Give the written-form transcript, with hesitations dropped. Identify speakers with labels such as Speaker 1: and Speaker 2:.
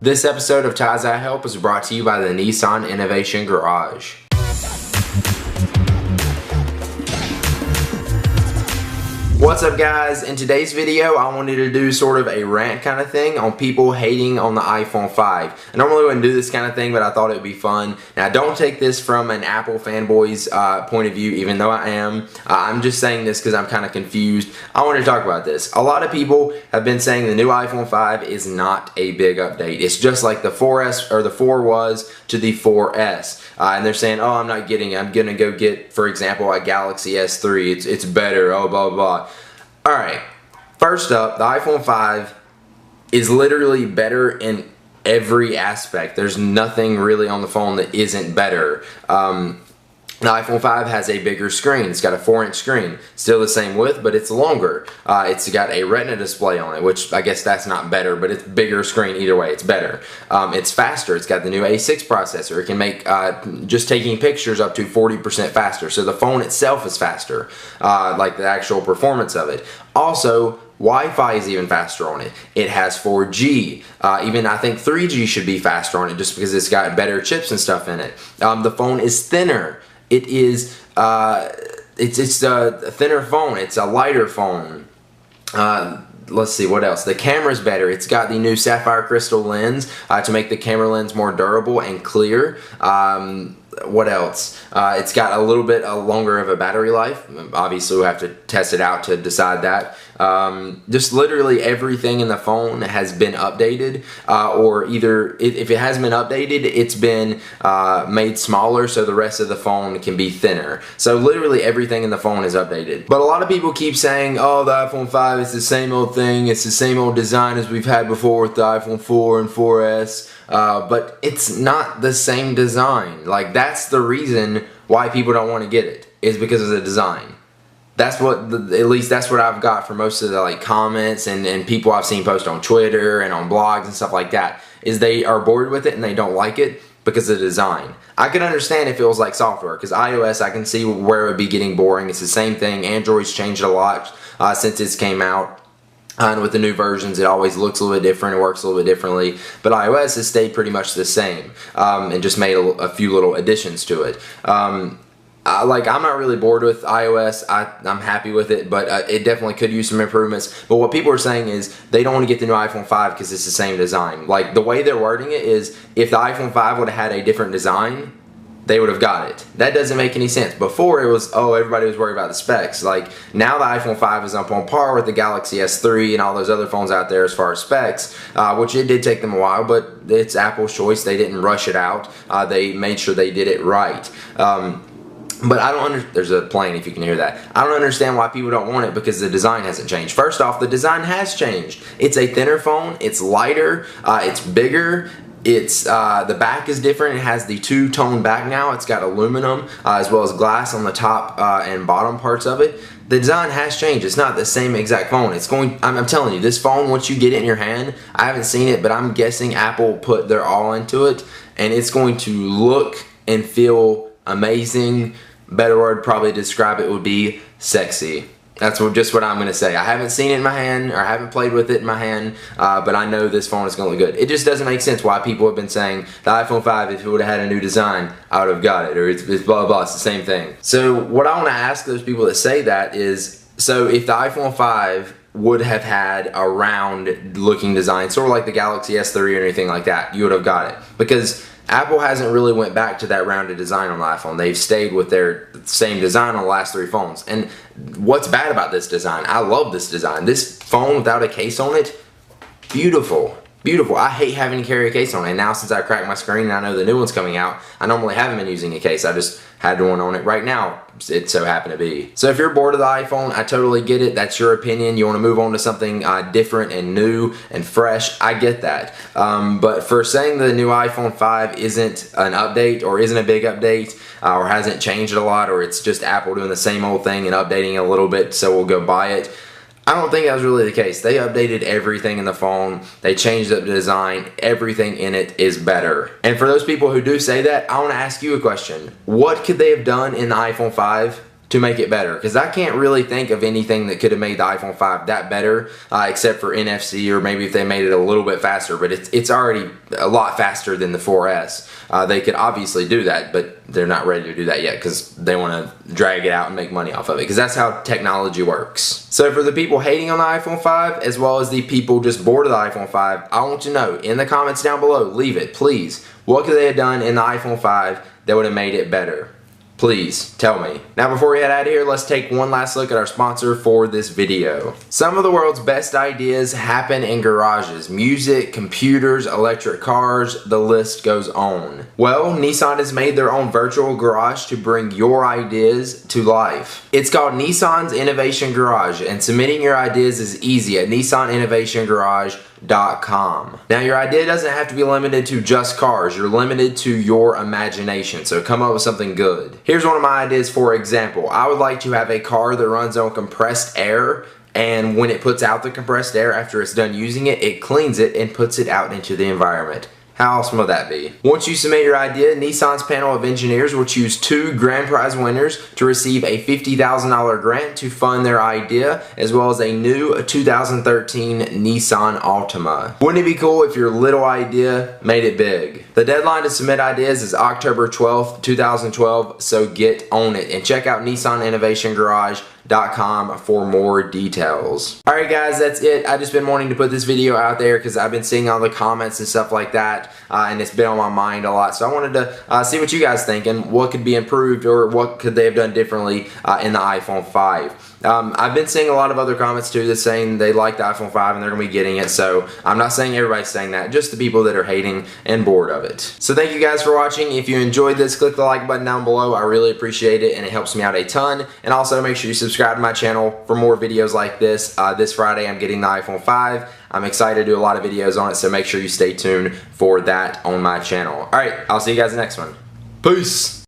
Speaker 1: This episode of Ty's I Help is brought to you by the Nissan Innovation Garage. What's up guys? In today's video I wanted to do sort of a rant kind of thing on people hating on the iPhone 5. I normally wouldn't do this kind of thing, but I thought it would be fun. Now don't take this from an Apple fanboy's point of view, even though I am. I'm just saying this because I'm kind of confused. I want to talk about this. A lot of people have been saying the new iPhone 5 is not a big update. It's just like the 4S or the 4 was to the 4S. And they're saying, oh, I'm not getting it. I'm going to go get, for example, a Galaxy S3. It's better, oh, blah, blah, blah. Alright, first up, the iPhone 5 is literally better in every aspect. There's nothing really on the phone that isn't better. The iPhone 5 has a bigger screen. It's got a 4-inch screen. Still the same width, but it's longer. It's got a Retina display on it, which I guess that's not better, but it's bigger screen either way. It's better. It's faster. It's got the new A6 processor. It can make just taking pictures up to 40% faster. So the phone itself is faster, like the actual performance of it. Also, Wi-Fi is even faster on it. It has 4G. Even I think 3G should be faster on it just because it's got better chips and stuff in it. The phone is thinner. It is, it's a thinner phone. It's a lighter phone. Let's see, what else? The camera's better. It's got the new sapphire crystal lens to make the camera lens more durable and clear. What else? It's got a little bit longer of a battery life. Obviously, we'll have to test it out to decide that. Just literally everything in the phone has been updated, or either if it hasn't been updated, it's been made smaller so the rest of the phone can be thinner. So literally everything in the phone is updated. But a lot of people keep saying, oh, the iPhone 5 is the same old thing. It's the same old design as we've had before with the iPhone 4 and 4S. But it's not the same design. Like, that's the reason why people don't want to get it, is because of the design. That's what, at least that's what I've got for most of the like comments and people I've seen post on Twitter and on blogs and stuff like that, is they are bored with it and they don't like it because of the design. I could understand if it was like software, because iOS, I can see where it would be getting boring. It's the same thing. Android's changed a lot since it came out. And with the new versions, it always looks a little bit different, it works a little bit differently. But iOS has stayed pretty much the same, and just made a few little additions to it. I'm not really bored with iOS. I'm happy with it, but it definitely could use some improvements. But what people are saying is they don't want to get the new iPhone 5 because it's the same design. Like, the way they're wording it is, if the iPhone 5 would have had a different design, they would have got it. That doesn't make any sense. Before it was, oh, everybody was worried about the specs. Like, now the iPhone 5 is up on par with the Galaxy S3 and all those other phones out there as far as specs, which it did take them a while, but it's Apple's choice. They didn't rush it out. They made sure they did it right. But I don't there's a plane if you can hear that. I don't understand why people don't want it, because the design hasn't changed. First off, the design has changed. It's a thinner phone, it's lighter, it's bigger. It's the back is different. It has the two-tone back now. It's got aluminum as well as glass on the top and bottom parts of it. The design has changed. It's not the same exact phone. It's going. I'm telling you, this phone, once you get it in your hand, I haven't seen it, but I'm guessing Apple put their all into it, and it's going to look and feel amazing. Better word probably to describe it would be sexy. That's just what I'm going to say. I haven't seen it in my hand, or I haven't played with it in my hand, but I know this phone is going to look good. It just doesn't make sense why people have been saying the iPhone 5, if it would have had a new design, I would have got it, or it's blah, blah, it's the same thing. So what I want to ask those people that say that is, so if the iPhone 5 would have had a round looking design, sort of like the Galaxy S3 or anything like that, you would have got it. Because Apple hasn't really went back to that rounded design on the iPhone. They've stayed with their same design on the last 3 phones. And what's bad about this design? I love this design. This phone without a case on it, beautiful. Beautiful. I hate having to carry a case on it. And now since I cracked my screen and I know the new one's coming out, I normally haven't been using a case. I just had one on it right now. It so happened to be. So if you're bored of the iPhone, I totally get it. That's your opinion. You want to move on to something different and new and fresh. I get that. But for saying the new iPhone 5 isn't an update, or isn't a big update, or hasn't changed a lot, or it's just Apple doing the same old thing and updating a little bit so we'll go buy it, I don't think that was really the case. They updated everything in the phone. They changed up the design. Everything in it is better. And for those people who do say that, I want to ask you a question. What could they have done in the iPhone 5 to make it better, because I can't really think of anything that could have made the iPhone 5 that better, except for NFC, or maybe if they made it a little bit faster, but it's already a lot faster than the 4S. They could obviously do that, but they're not ready to do that yet because they want to drag it out and make money off of it, because that's how technology works. So for the people hating on the iPhone 5, as well as the people just bored of the iPhone 5, I want you to know in the comments down below, leave it, please. What could they have done in the iPhone 5 that would have made it better? Please tell me. Now before we head out of here, let's take one last look at our sponsor for this video. Some of the world's best ideas happen in garages. Music, computers, electric cars, the list goes on. Well, Nissan has made their own virtual garage to bring your ideas to life. It's called Nissan's Innovation Garage, and submitting your ideas is easy at nissaninnovationgarage.com. Now your idea doesn't have to be limited to just cars. You're limited to your imagination, so come up with something good. Here's one of my ideas. For example, I would like to have a car that runs on compressed air, and when it puts out the compressed air after it's done using it, it cleans it and puts it out into the environment. How awesome would that be? Once you submit your idea, Nissan's panel of engineers will choose 2 grand prize winners to receive a $50,000 grant to fund their idea, as well as a new 2013 Nissan Altima. Wouldn't it be cool if your little idea made it big? The deadline to submit ideas is October 12th, 2012, so get on it and check out nissaninnovationgarage.com for more details. Alright guys, that's it. I've just been wanting to put this video out there because I've been seeing all the comments and stuff like that, and it's been on my mind a lot, so I wanted to see what you guys thinking, what could be improved or what could they have done differently in the iPhone 5. I've been seeing a lot of other comments too that's saying they like the iPhone 5 and they're going to be getting it, so I'm not saying everybody's saying that, just the people that are hating and bored of it. So thank you guys for watching. If you enjoyed this, click the like button down below. I really appreciate it and it helps me out a ton. And also make sure you subscribe to my channel for more videos like this. This Friday I'm getting the iPhone 5. I'm excited to do a lot of videos on it, so make sure you stay tuned for that on my channel. Alright, I'll see you guys in the next one. Peace!